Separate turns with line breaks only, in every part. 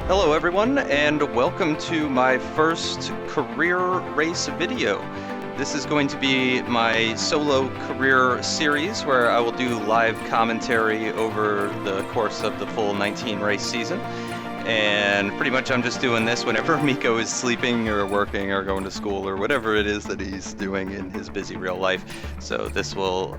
Hello everyone, and welcome to my first career race video. This is going to be my solo career series where I will do live commentary over the course of the full 19 race season. And pretty much I'm just doing this whenever Miko is sleeping or working or going to school or whatever it is that he's doing in his busy real life. So this will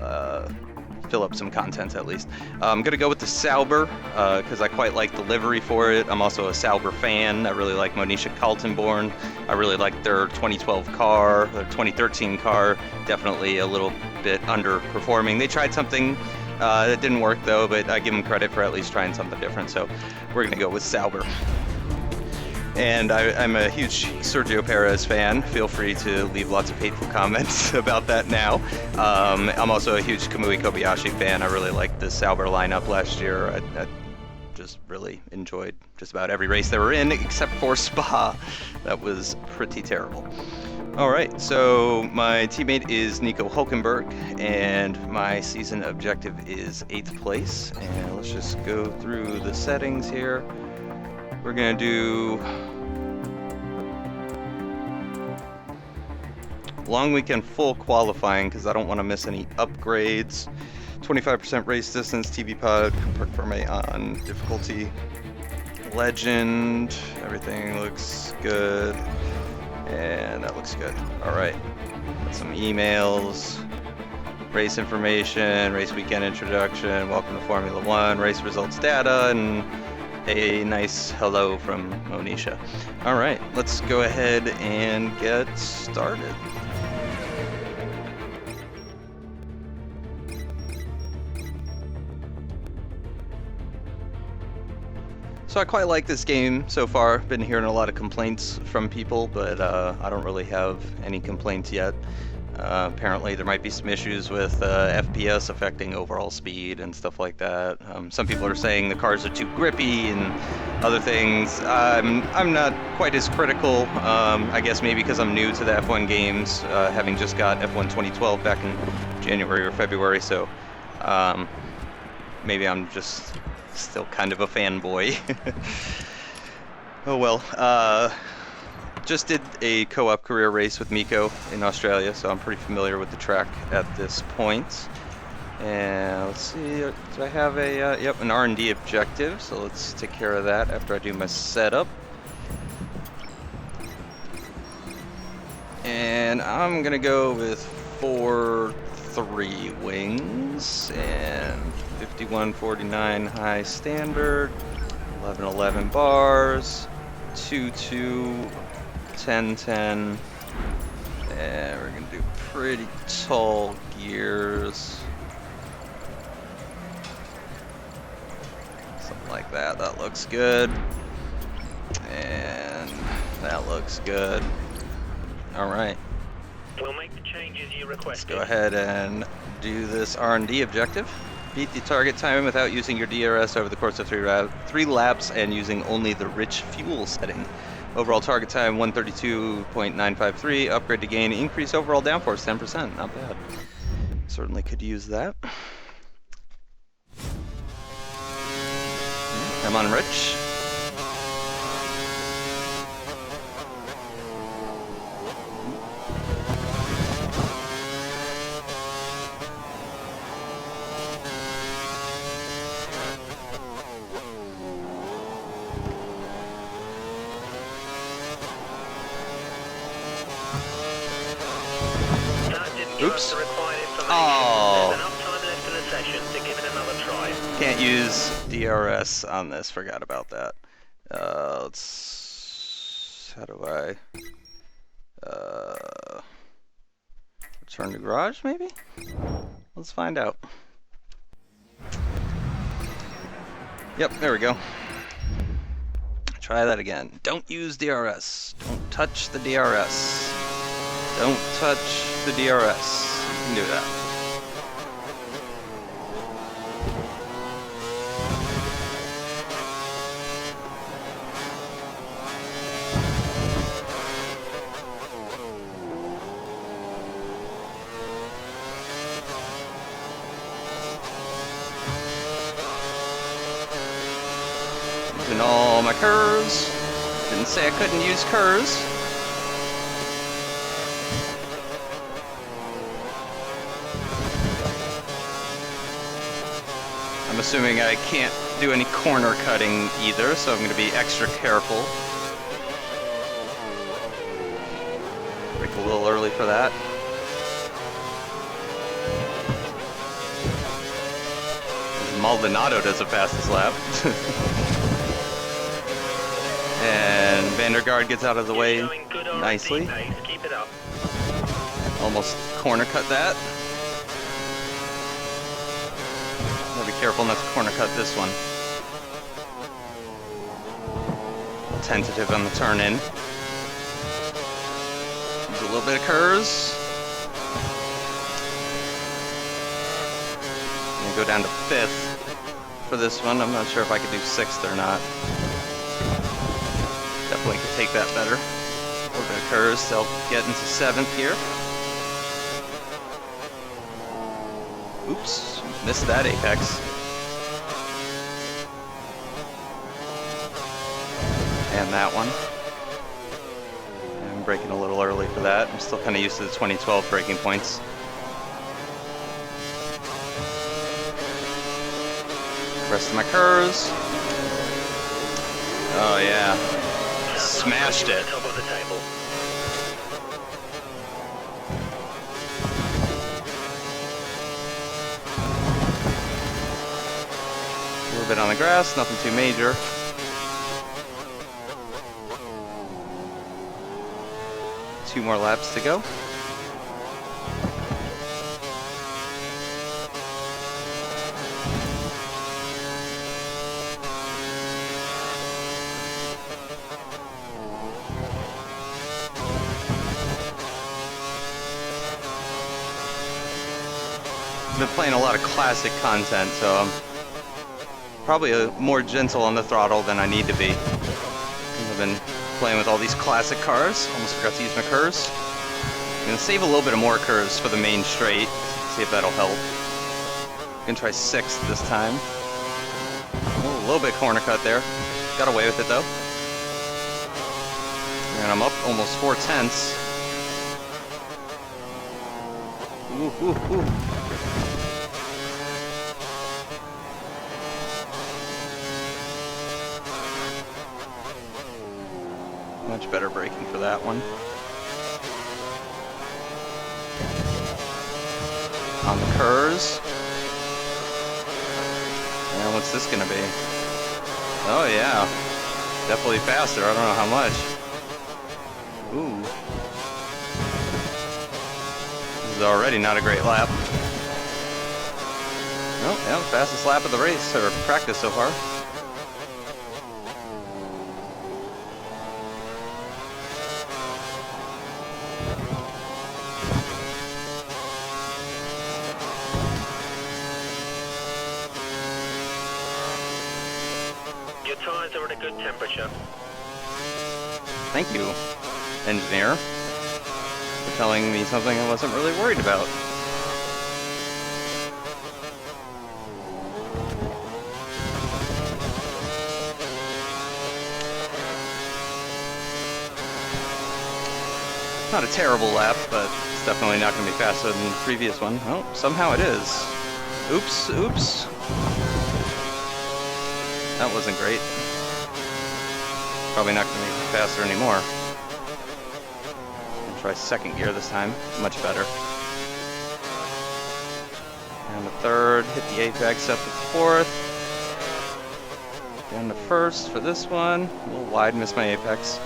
fill up some content at least. I'm gonna go with the Sauber because I quite like the livery for it. I'm also a Sauber fan. I really like Monisha Kaltenborn. I really like their 2012 car, their 2013 car. Definitely a little bit underperforming. They tried something that didn't work though, but I give them credit for at least trying something different. So we're gonna go with Sauber. And I'm a huge Sergio Perez fan. Feel free to leave lots of hateful comments about that now. I'm also a huge Kamui Kobayashi fan. I really liked the Sauber lineup last year. I just really enjoyed just about every race they were in, except for Spa. That was pretty terrible. Alright, so my teammate is Nico Hulkenberg, and my season objective is 8th place. And let's just go through the settings here. We're gonna do long weekend full qualifying because I don't want to miss any upgrades. 25% race distance, TV pod, for me on difficulty. Legend, everything looks good. And that looks good. Alright, got some emails. Race information, race weekend introduction, welcome to Formula One, race results data, and a nice hello from Monisha. Alright, let's go ahead and get started. So I quite like this game so far. Been hearing a lot of complaints from people, but I don't really have any complaints yet. Apparently there might be some issues with FPS affecting overall speed and stuff like that. Some people are saying the cars are too grippy and other things. I'm not quite as critical, I guess maybe because I'm new to the F1 games, having just got F1 2012 back in January or February, so maybe I'm just still kind of a fanboy. Oh well. Just did a co-op career race with Miko in Australia, so I'm pretty familiar with the track at this point. And let's see, do I have a, yep, an R&D objective, so let's take care of that after I do my setup. And I'm gonna go with 4-3 wings and 51-49 high standard, 11-11 bars, 2-2, 10-10, and we're gonna do pretty tall gears. Something like that. That looks good. And that looks good. Alright.
We'll make the changes you requested.
Let's go ahead and do this R&D objective. Beat the target time without using your DRS over the course of 3 laps and using only the rich fuel setting. Overall target time 132.953. Upgrade to gain increase overall downforce 10%. Not bad. Certainly could use that. I'm on rich. Oops. Oh. Can't use DRS on this. Forgot about that. Let's. How do I? Return to garage, maybe? Let's find out. Yep, there we go. Try that again. Don't use DRS. Don't touch the DRS. Don't touch the DRS. You can do that. Using all all my curves. Didn't say I couldn't use curves. I'm assuming I can't do any corner cutting either, so I'm going to be extra careful. Brake a little early for that. Maldonado does the fastest lap. And Vandergaard gets out of the way nicely.
Keep it up.
Almost corner cut that. Gotta be careful not to corner cut this one. Tentative on the turn in. Use a little bit of curves. I'm gonna go down to 5th for this one. I'm not sure if I could do 6th or not. Definitely could take that better. A little bit of curves to help get into 7th here. Oops, missed that apex. And that one. I'm braking a little early for that. I'm still kind of used to the 2012 braking points. Rest of my curves. Oh yeah. Smashed it.
Top of the table.
A little bit on the grass, nothing too major. Two more laps to go. Been playing a lot of classic content, so I'm probably more gentle on the throttle than I need to be. I've been playing with all these classic cars. Almost forgot to use my curves. I'm gonna save a little bit of more curves for the main straight. See if that'll help. I'm gonna try 6th this time. Oh, a little bit corner cut there. Got away with it though. And I'm up almost 4/10. Ooh, ooh, ooh. Much better braking for that one. On the curves. And what's this gonna be? Oh yeah. Definitely faster, I don't know how much. Ooh. This is already not a great lap. Oh yeah, fastest lap of the race, or practice so far.
Your tyres are at a good temperature.
Thank you, engineer, for telling me something I wasn't really worried about. Not a terrible lap, but it's definitely not going to be faster than the previous one. Oh, somehow it is. Oops, oops. That wasn't great. Probably not going to make it faster anymore. I'll try 2nd gear this time. Much better. Down to 3rd, hit the apex up to 4th. Down to 1st for this one. A little wide, missed my apex.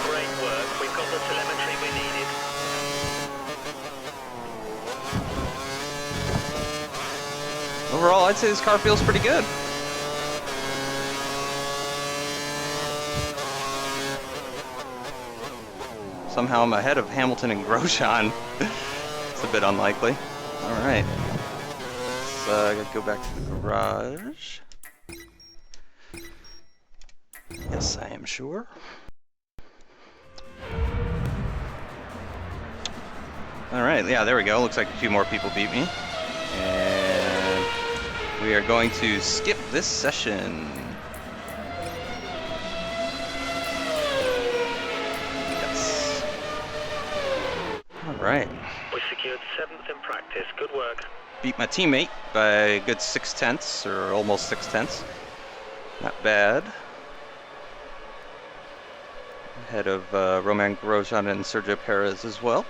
Great work. We've got the telemetry we needed.
Overall, I'd say this car feels pretty good. Somehow I'm ahead of Hamilton and Grosjean. It's a bit unlikely. Alright. Let's go back to the garage. Yes, I am sure. Alright, yeah, there we go. Looks like a few more people beat me. And we are going to skip this session. Yes. Alright.
We secured 7th in practice. Good work.
Beat my teammate by a good 6/10, or almost 6/10. Not bad. Ahead of Roman Grosjean and Sergio Perez as well.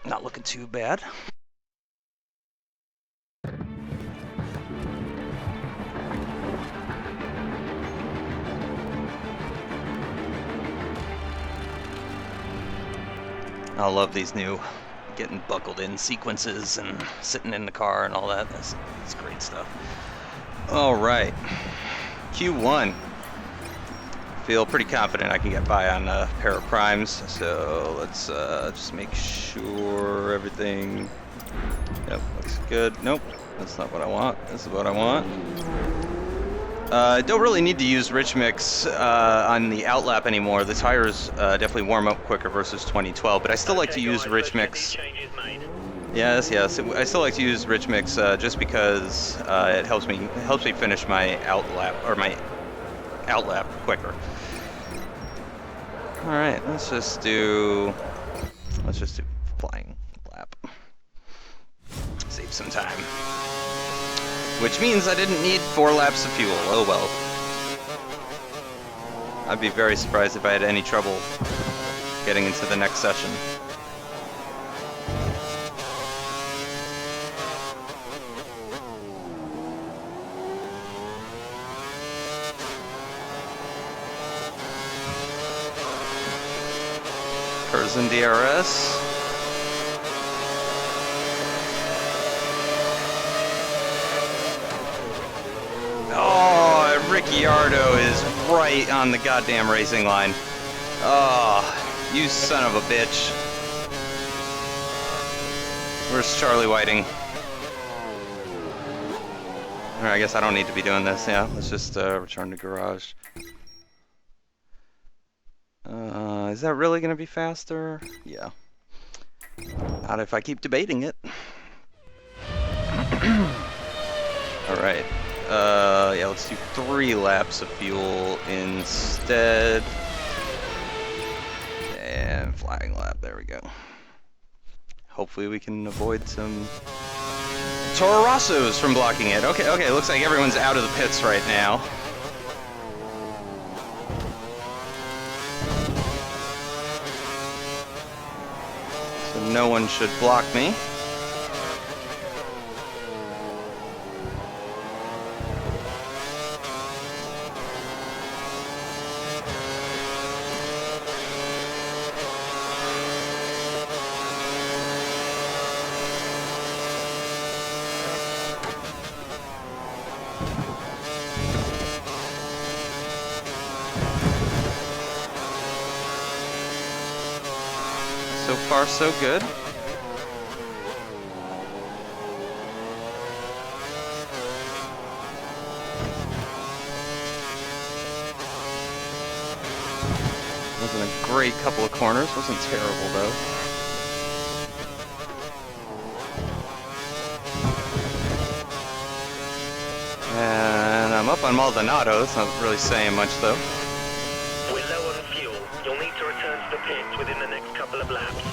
Not looking too bad. I love these new getting buckled in sequences and sitting in the car and all that. That's great stuff. All right, Q1. Feel pretty confident I can get by on a pair of primes. So let's just make sure everything. Yep, looks good. Nope, that's not what I want. This is what I want. Don't really need to use rich mix on the outlap anymore. The tires definitely warm up quicker versus 2012, but I still like to use rich mix. Yes, I still like to use rich mix just because it helps me finish my outlap quicker. All right, let's just do flying lap. Save some time. Which means I didn't need 4 laps of fuel. Oh well. I'd be very surprised if I had any trouble getting into the next session. Curzon DRS. Oh, Ricciardo is right on the goddamn racing line. Oh, you son of a bitch. Where's Charlie Whiting? Alright, I guess I don't need to be doing this. Yeah, let's just return to garage. Is that really going to be faster? Yeah. Not if I keep debating it. Alright. Yeah, let's do 3 laps of fuel instead. And flying lap, there we go. Hopefully we can avoid some Toro Rossos from blocking it. Okay, looks like everyone's out of the pits right now. So no one should block me. So far, so good. Wasn't a great couple of corners. Wasn't terrible though. And I'm up on Maldonado. That's not really saying much though.
We're low on fuel. You'll need to return to the pits within the next couple of laps.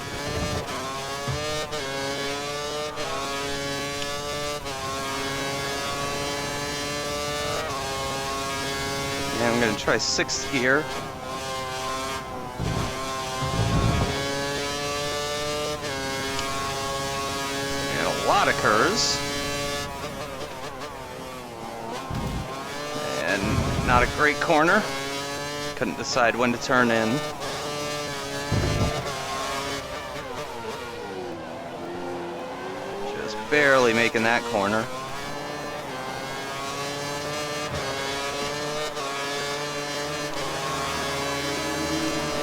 And I'm going to try 6th here. And a lot of curves. And not a great corner. Couldn't decide when to turn in. Just barely making that corner.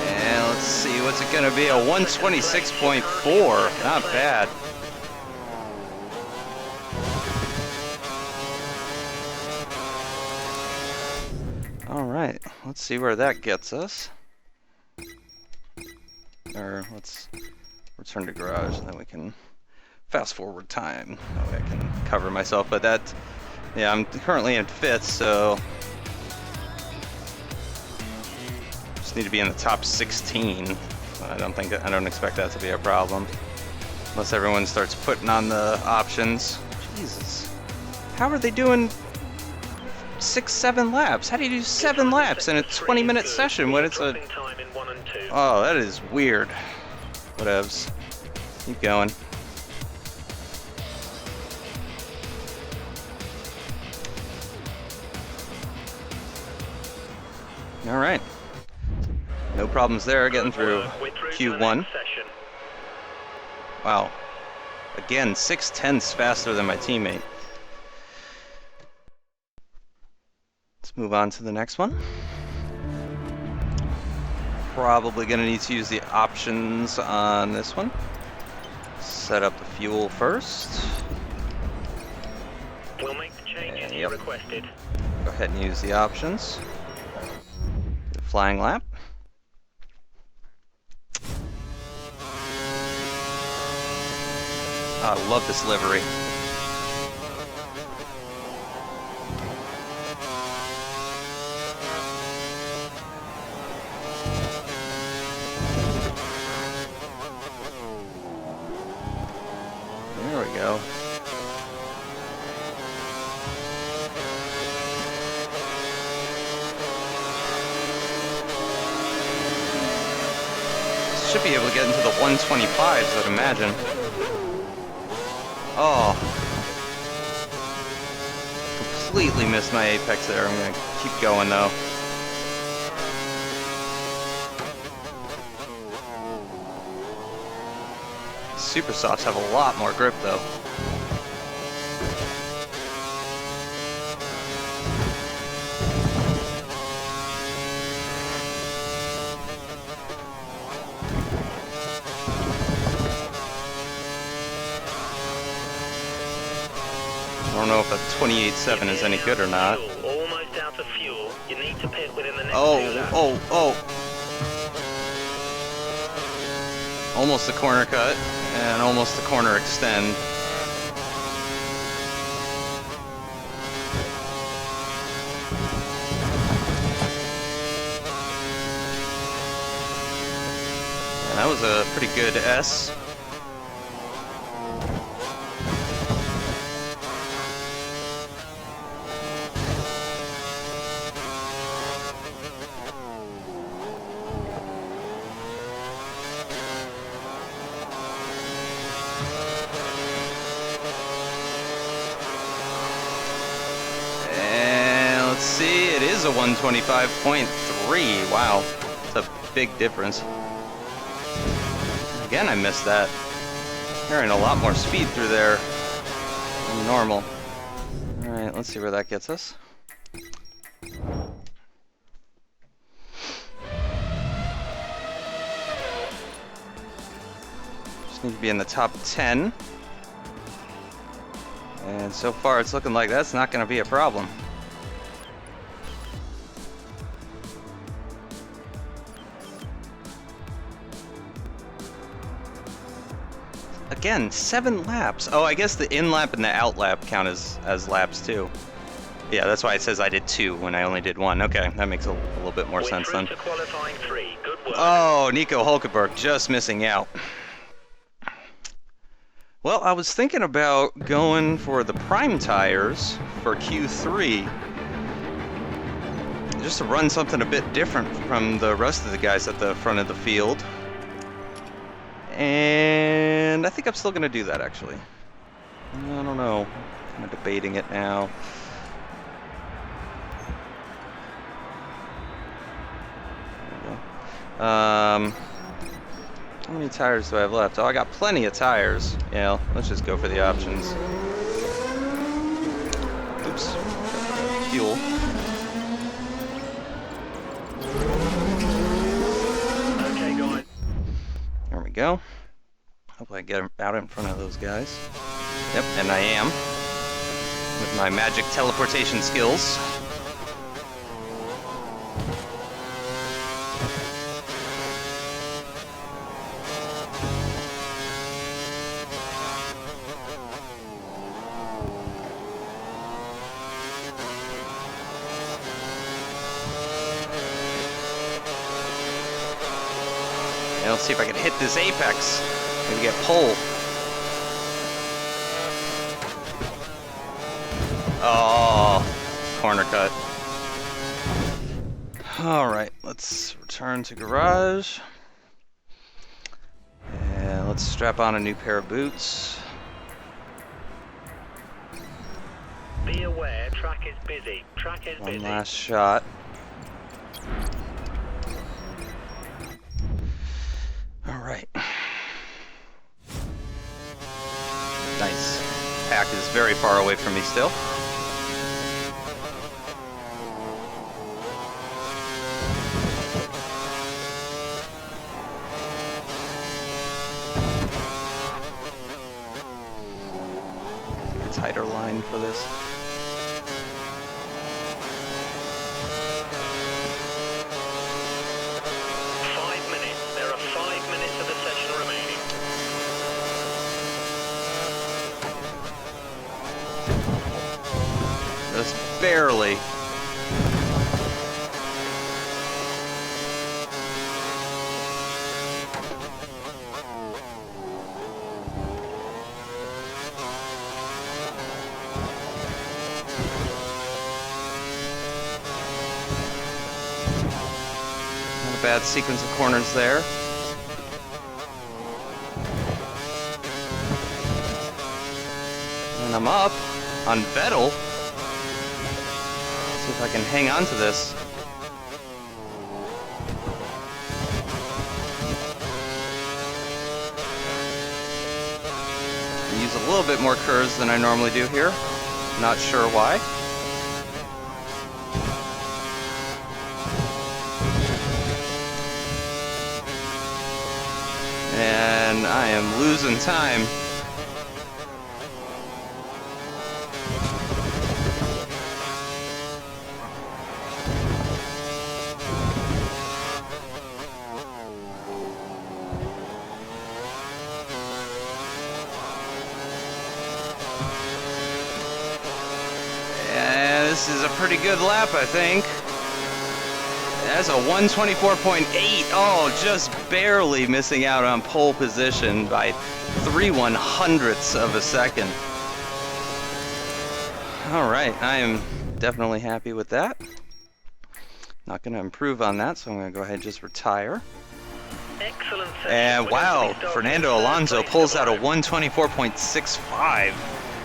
And let's see, what's it gonna be? A 126.4. Not bad. Alright, let's see where that gets us. Or let's return to garage, and then we can fast forward time. That way I can cover myself. But that, yeah, I'm currently in 5th, so just need to be in the top 16. I don't expect that to be a problem, unless everyone starts putting on the options. Jesus, how are they doing 6-7 laps? How do you do 7 laps in a 20-minute session when it's a... Oh, that is weird. Whatevs. Keep going. Alright. No problems there, getting through Q1. Wow. Again, 6/10ths faster than my teammate. Let's move on to the next one. Probably going to need to use the options on this one. Set up the fuel first.
We'll make the changes you requested.
Go ahead and use the options. The flying lap. I love this livery. There we go. Should be able to get into the 125s, I'd imagine. Oh. Completely missed my apex there. I'm gonna keep going though. Super softs have a lot more grip though. I don't know if a 28.7 is any good or not.
Almost out of fuel. You need to pit within the next 2 laps.
Oh. Almost the corner cut and almost the corner extend. And that was a pretty good S. See, it is a 125.3. Wow, it's a big difference. Again, I missed that. Carrying a lot more speed through there than normal. Alright, let's see where that gets us. Just need to be in the top 10. And so far it's looking like that's not going to be a problem. Again, 7 laps. Oh, I guess the in-lap and the out-lap count as laps too. Yeah, that's why it says I did 2 when I only did 1. Okay, that makes a little bit more sense then.
Qualifying 3. Good work.
Oh, Nico Hulkenberg just missing out. Well, I was thinking about going for the prime tires for Q3. Just to run something a bit different from the rest of the guys at the front of the field. And I think I'm still going to do that, actually. I don't know. I'm debating it now. There we go. How many tires do I have left? Oh, I got plenty of tires. Yeah, let's just go for the options. Oops. Fuel.
Okay, go on.
There we go. Hope I get out in front of those guys. Yep, and I am. With my magic teleportation skills. see if I can hit this apex. Maybe get pole. Oh, corner cut. Alright, let's return to garage. And let's strap on a new pair of boots.
Be aware, track is busy. Track is busy.
One last shot. Alright. Nice. Pack is very far away from me still. Tighter line for this.
There are 5 minutes of the session remaining.
Just barely. Not a bad sequence of corners there. And I'm up on Vettel. See if I can hang on to this. I use a little bit more curves than I normally do here. Not sure why. And I am losing time. This is a pretty good lap, I think. That's a 124.8. Oh, just barely missing out on pole position by 3/100ths of a second. All right, I am definitely happy with that. Not going to improve on that, so I'm going to go ahead and just retire.
Excellent session.
And wow, Fernando Alonso pulls out a 124.65.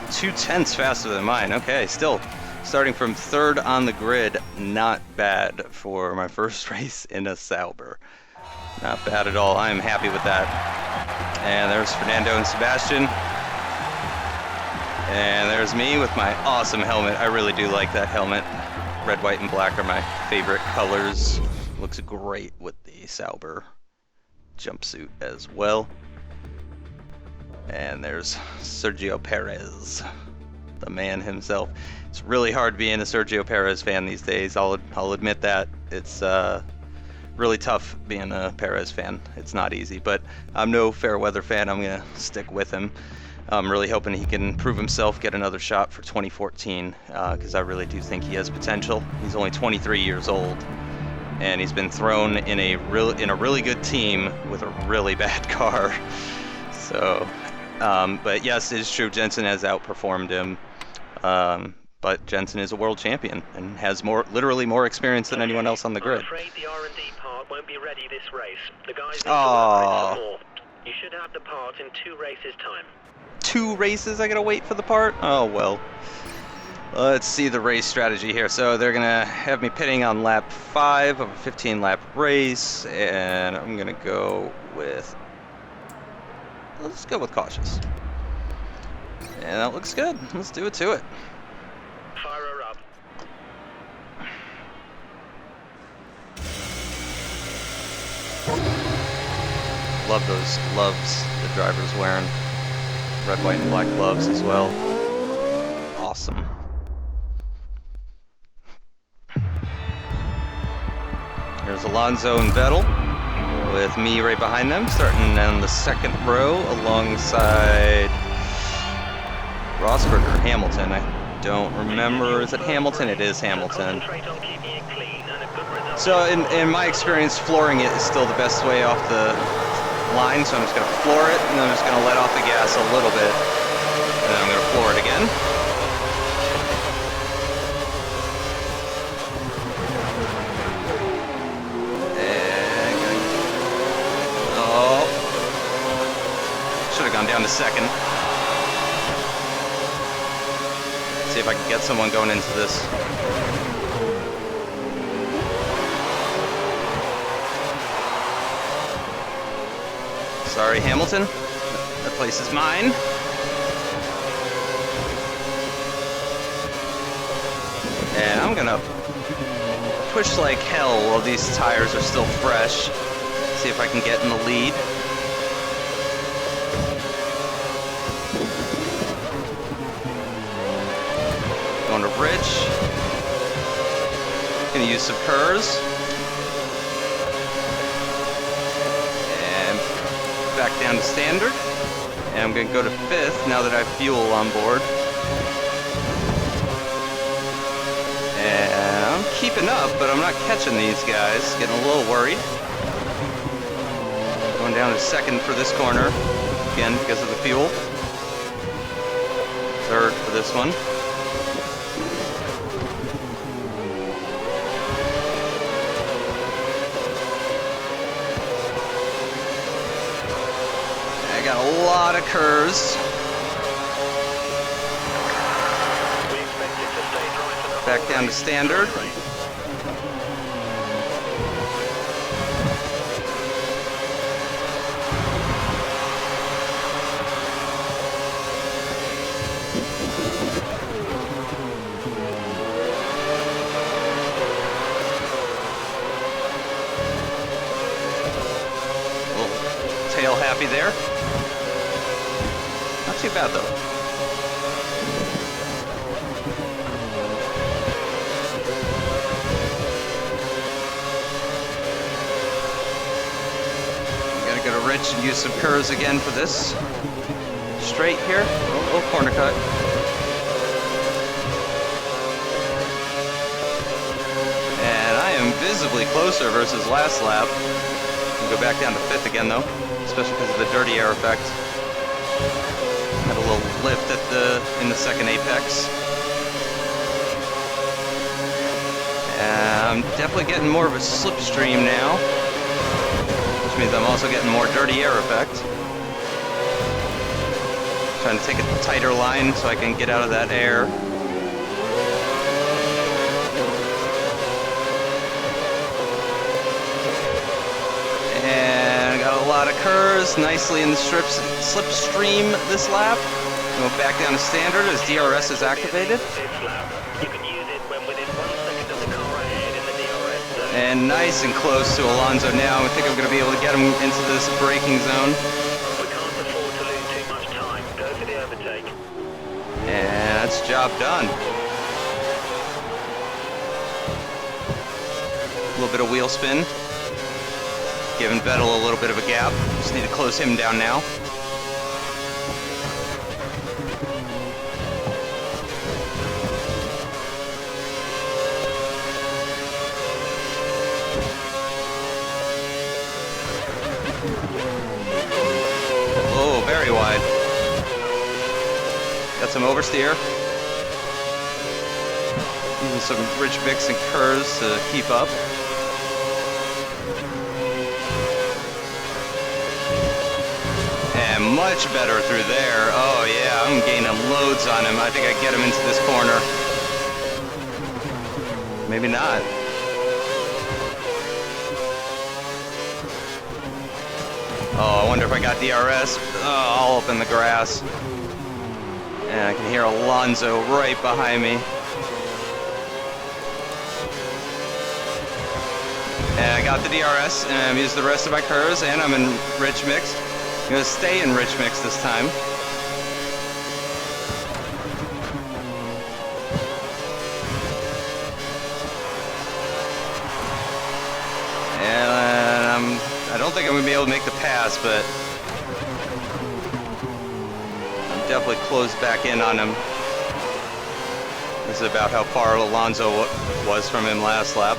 2/10 faster than mine. Okay, still starting from third on the grid. Not bad for my first race in a Sauber. Not bad at all. I'm happy with that. And there's Fernando and Sebastian. And there's me with my awesome helmet. I really do like that helmet. Red, white, and black are my favorite colors. Looks great with the Sauber jumpsuit as well. And there's Sergio Perez, the man himself. It's really hard being a Sergio Perez fan these days. I'll admit that. It's really tough being a Perez fan. It's not easy, but I'm no fair weather fan. I'm gonna stick with him. I'm really hoping he can prove himself, get another shot for 2014, because I really do think he has potential. He's only 23 years old, and he's been thrown in a really good team with a really bad car. So, but yes, it is true. Jensen has outperformed him. But Jensen is a world champion and has literally more experience than anyone else on the grid.
I'm afraid the R&D part won't be ready this race. The guys need to
Aww.
work more. You should have the part in 2 races' time.
2 races I gotta wait for the part? Oh well. Let's see the race strategy here. So they're gonna have me pitting on lap 5 of a 15 lap race, and I'm gonna go with, let's go with cautious. And that looks good. Let's do it to it.
Fire her up.
Love those gloves the driver's wearing. Red, white, and black gloves as well. Awesome. Here's Alonso and Vettel, with me right behind them, starting on the second row alongside Rosberg or Hamilton. I don't remember. Is it Hamilton? It is Hamilton.
Concentrate on keeping it clean and a good result.
So in my experience, flooring it is still the best way off the line, so I'm just going to floor it, and then I'm just going to let off the gas a little bit. And then I'm going to floor it again. Should have gone down to second. See if I can get someone going into this. Sorry, Hamilton. That place is mine. And I'm gonna push like hell while these tires are still fresh. See if I can get in the lead. Going to Rich. Gonna use some curves. And back down to standard. And I'm gonna go to 5th now that I have fuel on board. And I'm keeping up, but I'm not catching these guys. Getting a little worried. Going down to 2nd for this corner. Again, because of the fuel. 3rd for this one. I got a lot of curves. Back down to standard. Tail happy there. Not too bad though. Gotta go to Rich and use some curves again for this. Straight here. Oh, corner cut. And I am visibly closer versus last lap. I'll go back down to 5th again though, especially because of the dirty air effect. Had a little lift in the second apex. And I'm definitely getting more of a slipstream now, which means I'm also getting more dirty air effect. Trying to take a tighter line so I can get out of that air. And got a lot of curves, nicely in the slipstream this lap. Go back down to standard as DRS is activated. And nice and close to Alonso now. I think I'm going to be able to get him into this braking zone.
We can't afford to lose too much time. Go for the overtake.
And that's job done. A little bit of wheel spin. Giving Vettel a little bit of a gap. Just need to close him down now. Oh, very wide. Got some oversteer. Using some rich mix and curves to keep up. And much better through there. Oh yeah, I'm gaining loads on him. I think I can get him into this corner. Maybe not. Oh, I wonder if I got DRS. Oh, all up in the grass. And I can hear Alonso right behind me. And I got the DRS, and I'm using the rest of my curves, and I'm in rich mix. I'm going to stay in rich mix this time. And I don't think I'm going to be able to make the pass, but I'm definitely closed back in on him. This is about how far Alonso was from him last lap.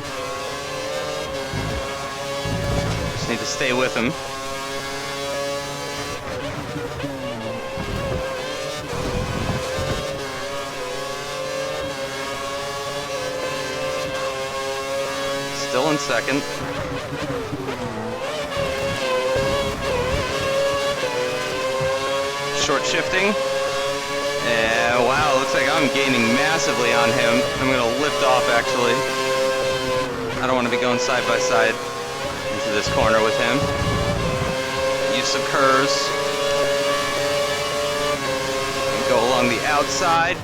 Just need to stay with him. 1 second. Short shifting. And wow, looks like I'm gaining massively on him. I'm gonna lift off actually. I don't want to be going side by side into this corner with him. Use some curves. And go along the outside.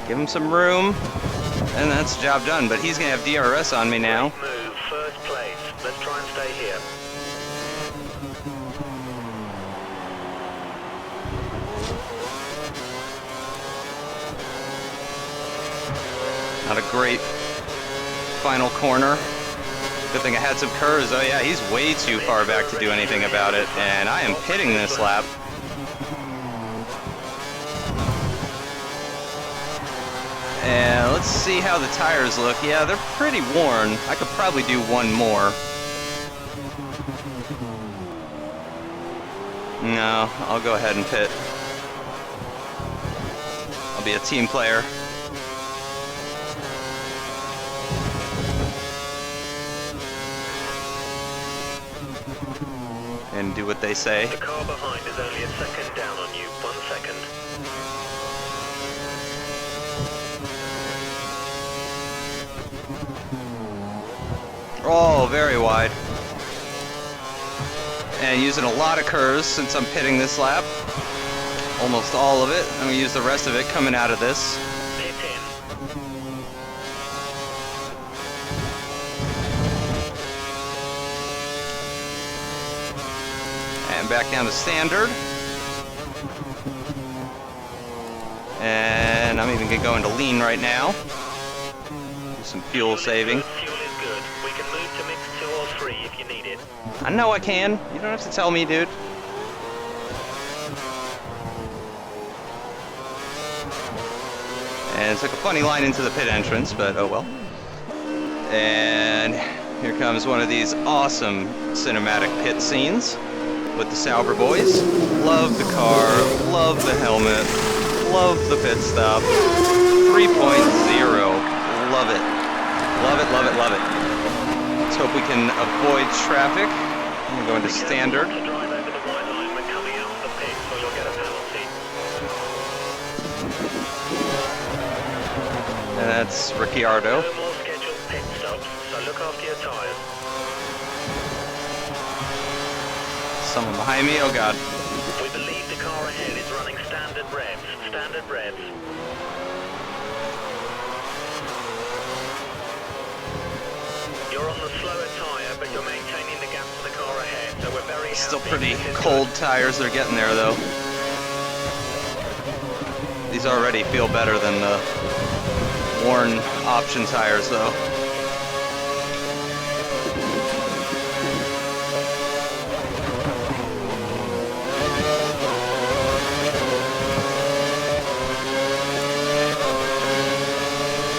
Give him some room. And that's the job done. But he's gonna have DRS on me now.
Move, first place. Let's try and stay here.
Not a great final corner. Good thing I had some curves. Oh yeah, he's way too far back to do anything about it. And I am pitting this lap. And let's see how the tires look. Yeah, they're pretty worn. I could probably do one more. No, I'll go ahead and pit. I'll be a team player. And do what they say.
The car behind is only a second down on you. 1 second.
Oh, very wide. And using a lot of curves since I'm pitting this lap. Almost all of it. I'm going to use the rest of it coming out of this.
Pit in.
And back down to standard. And I'm even going to go into lean right now. Do some fuel saving.
Fuel is good. We can move to mix 2 or 3 if you need it.
I know I can. You don't have to tell me, dude. And took a funny line into the pit entrance, but oh well. And here comes one of these awesome cinematic pit scenes with the Sauber boys. Love the car, love the helmet, love the pit stop. 3.0. Love it. Love it, love it, love it. Let's hope we can avoid traffic. I'm gonna go into standard.
To drive over the white line when coming out of the pit, or you'll get a penalty.
And that's Ricciardo.
No more scheduled pit stops, so look after your tyres.
Someone behind me, oh god.
We believe the car ahead is running standard revs. Standard revs. You're on the slower tyre, but you're maintaining the gap to the car ahead, so we're very
Still
happy.
pretty
This is
cold
good.
tires, they're getting there though. These already feel better than the worn option tires though.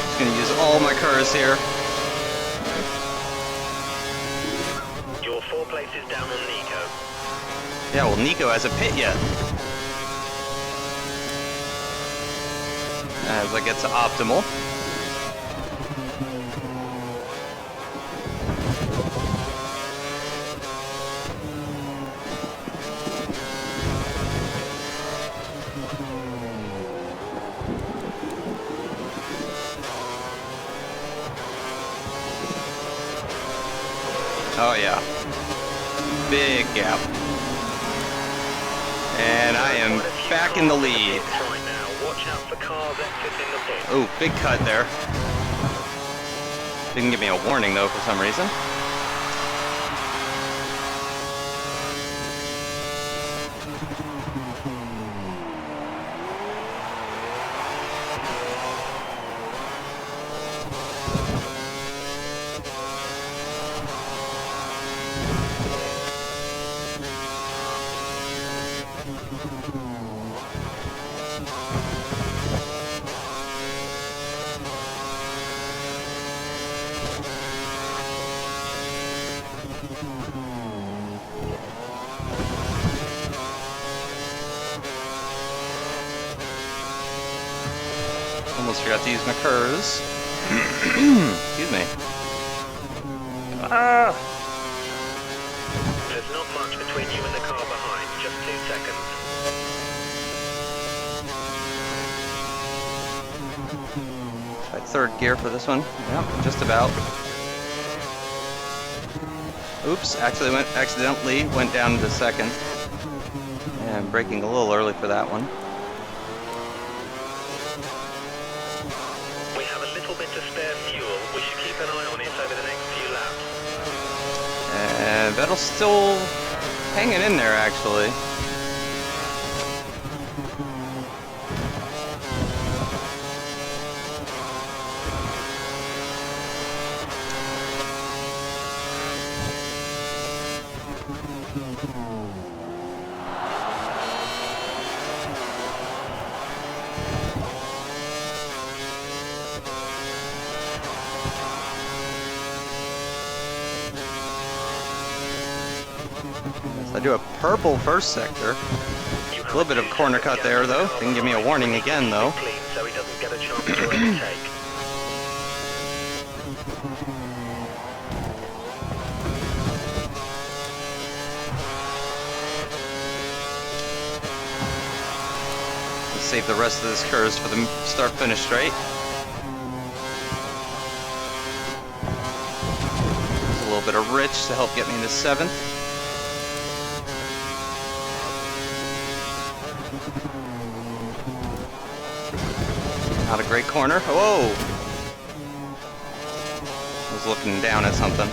Just gonna use all my curves here.
You're 4 places down on Nico.
Yeah, well Nico hasn't pit yet. As I get to optimal. Oh yeah. Big gap. And I am back in the lead.
Right now, watch out for cars exiting the pit.
Oh, big cut there. Didn't give me a warning though for some reason. Almost forgot to use my curves. Excuse me.
There's not much between you and the car behind, just 2 seconds.
Try third gear for this one. Yep, just about. Oops, accidentally went down to second. And braking a little early for that one.
We have a little bit to spare fuel. We should keep an eye on it over the next few laps.
And Vettel's still hanging in there, actually. I do a purple first sector. A little bit of corner cut there, though. Didn't give me a warning again, though.
Clean so he doesn't get a chance to overtake.
Save the rest of this curves for the start-finish straight. There's a little bit of Rich to help get me into 7th. Not a great corner. Whoa! I was looking down at something.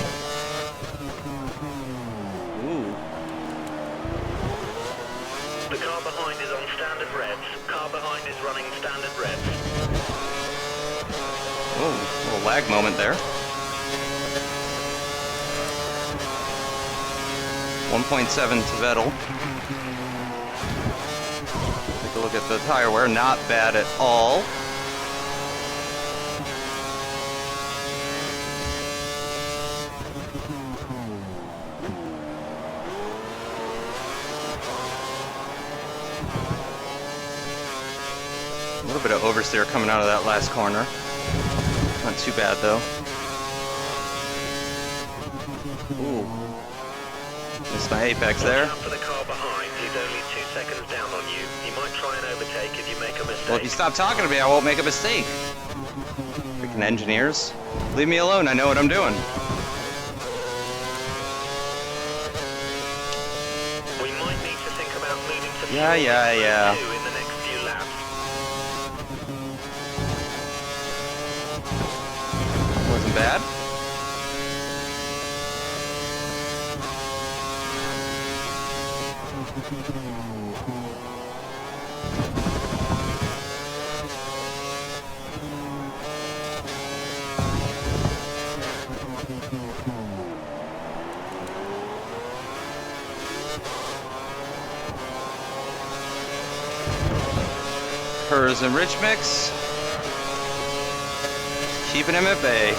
Ooh.
The car behind is on standard reds. Car behind is running standard reds.
Oh, a little lag moment there. 1.7 to Vettel. Take a look at the tire wear. Not bad at all. A little bit of oversteer coming out of that last corner. Not too bad though. Ooh. Missed my apex there.
Watch out for the car behind. He's only 2 seconds down on you. He might try and overtake if you make a mistake.
Well, if you stop talking to me, I won't make a mistake. Freaking engineers. Leave me alone, I know what I'm doing.
We might need to think about moving to
Yeah.
in the next few laps.
Wasn't bad. Hers and Rich mix. Keeping him at bay.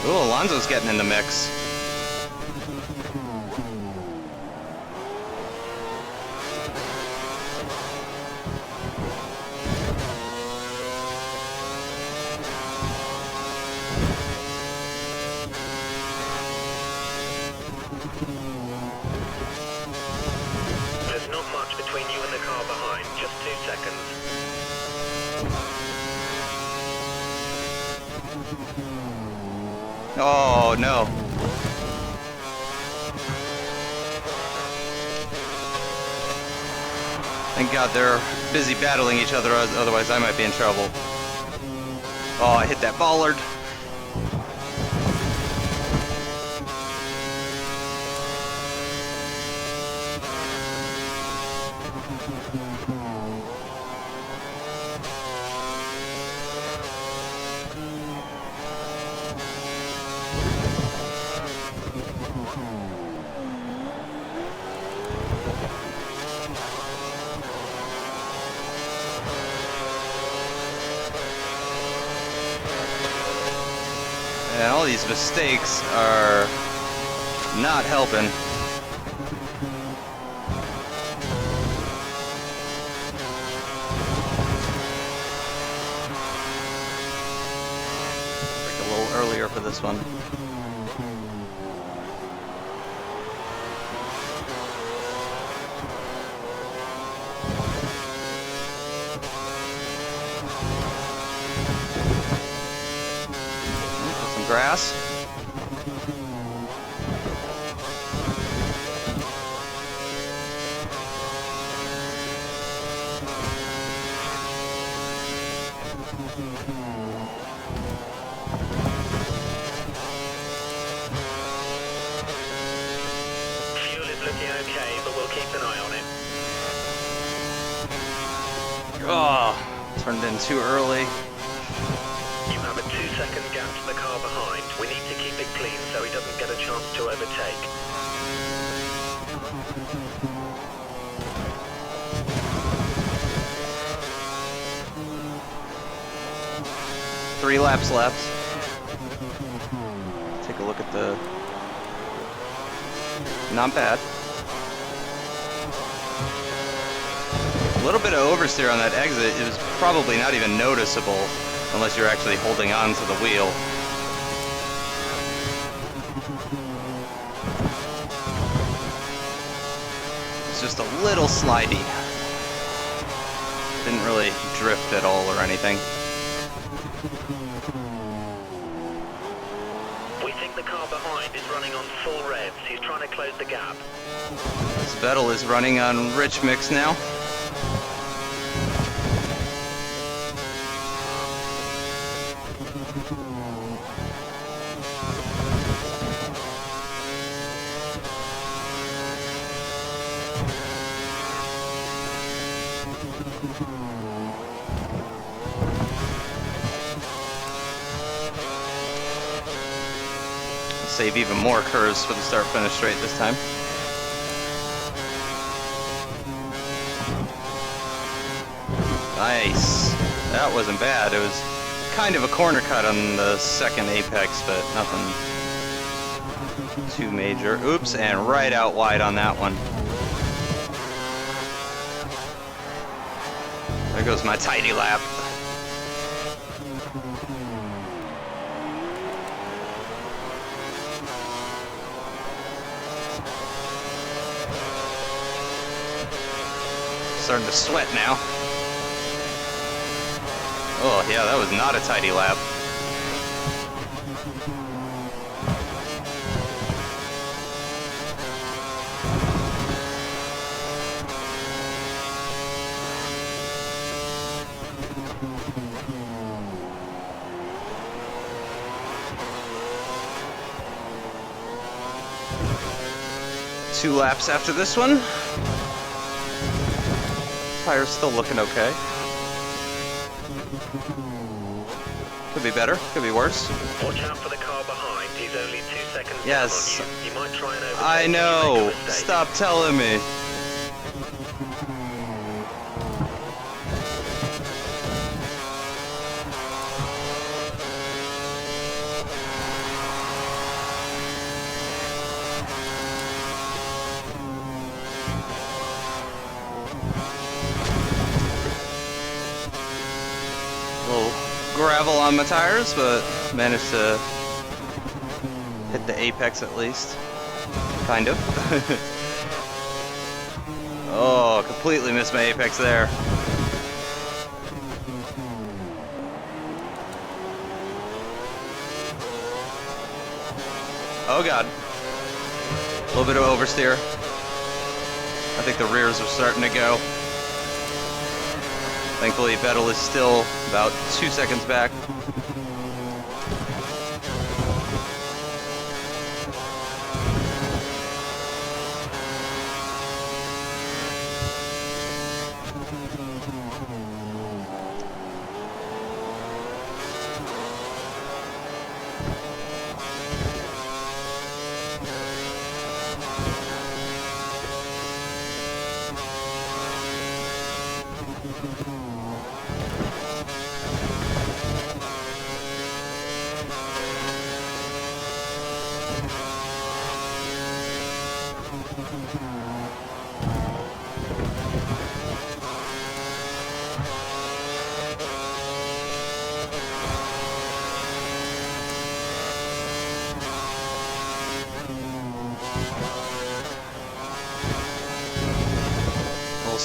Ooh, Alonso's getting in the mix.
There's not much between you and the car behind, just 2 seconds.
Oh, no. Thank God they're busy battling each other, otherwise I might be in trouble. Oh, I hit that bollard. And all these mistakes are not helping. this one. Put some grass.
Looking okay, but we'll keep an eye on it.
Oh, turned in too early.
You have a 2-second gap to the car behind. We need to keep it clean so he doesn't get a chance to overtake.
Three laps left. Take a look at the... Not bad. A little bit of oversteer on that exit. It was probably not even noticeable unless you're actually holding on to the wheel. It's just a little slidey. Didn't really drift at all or anything.
We think the car behind is running on full revs. He's trying to close the gap.
Vettel is running on rich mix now. Save even more curves for the start-finish straight this time. Nice. That wasn't bad. It was kind of a corner cut on the second apex, but nothing too major. Oops, and right out wide on that one. There goes my tidy lap. Starting to sweat now. Oh yeah, that was not a tidy lap. Two laps after this one. Tire's still looking okay. Could be better, could be worse.
Watch out for the car behind. He's only 2 seconds
Yes.
down on you. He might try and overtake.
I know.
You make a mistake.
Stop telling me. Little gravel on my tires, but managed to hit the apex at least. Kind of. Oh, completely missed my apex there. Oh god. A little bit of oversteer. I think the rears are starting to go. Thankfully, Vettel is still about 2 seconds back.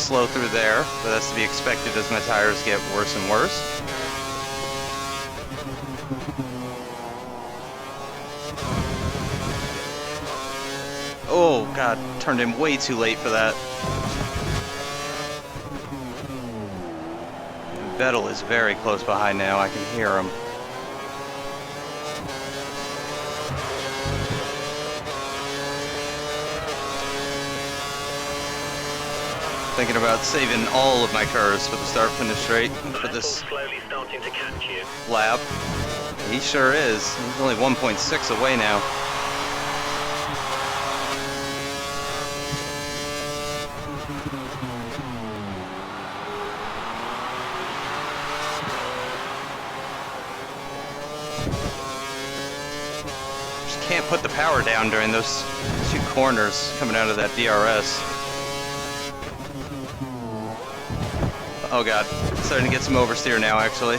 slow through there, but that's to be expected as my tires get worse and worse. Oh god, turned in way too late for that. And Vettel is very close behind now, I can hear him. Thinking about saving all of my curves for the start-finish straight for this
slowly starting to catch you.
lap. He sure is. He's only 1.6 away now. Just can't put the power down during those two corners coming out of that DRS. Oh god, starting to get some oversteer now actually.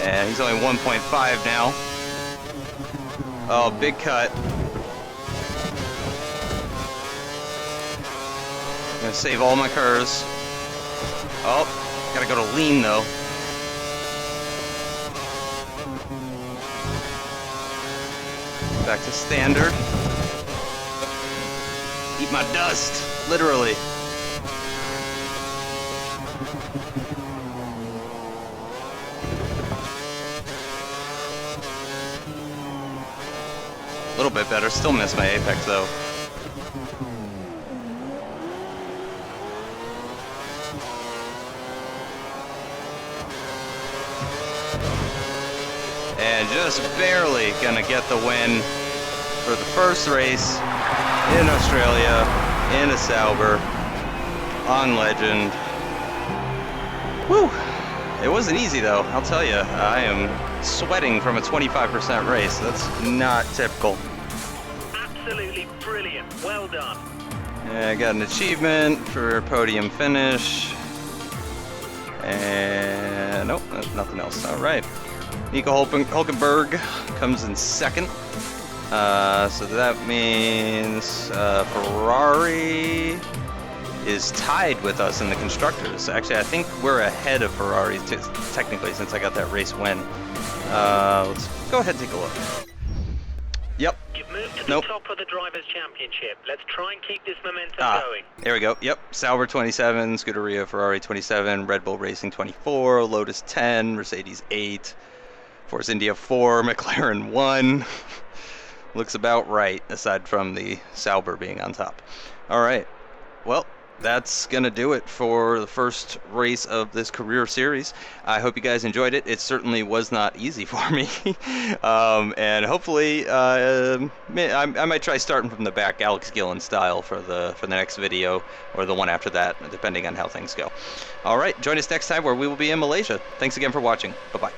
And he's only 1.5 now. Oh, big cut. I'm gonna save all my curves. Oh, gotta go to lean though. Back to standard. Eat my dust, literally. A little bit better, still miss my apex though. And just barely gonna get the win for the first race in Australia, in a Sauber, on Legend. Whew! It wasn't easy though, I'll tell you. I am sweating from a 25% race. That's not typical.
Absolutely brilliant. Well done.
Yeah, I got an achievement for podium finish. And nope, there's nothing else. All right. Nico Hulkenberg comes in second. So that means Ferrari is tied with us in the constructors. Actually, I think we're ahead of Ferrari technically since I got that race win. Let's go ahead and take a look. Yep.
You've moved to the top of the Drivers' Championship. Let's try and keep this momentum going.
There we go. Yep. Sauber 27, Scuderia Ferrari 27, Red Bull Racing 24, Lotus 10, Mercedes 8, Force India 4, McLaren 1. Looks about right, aside from the Sauber being on top. All right. Well, that's gonna do it for the first race of this career series. I hope you guys enjoyed it. It certainly was not easy for me. And hopefully I might try starting from the back, Alex Gillen style, for the next video, or the one after that, depending on how things go. All right, join us next time where we will be in Malaysia. Thanks again for watching. Bye bye.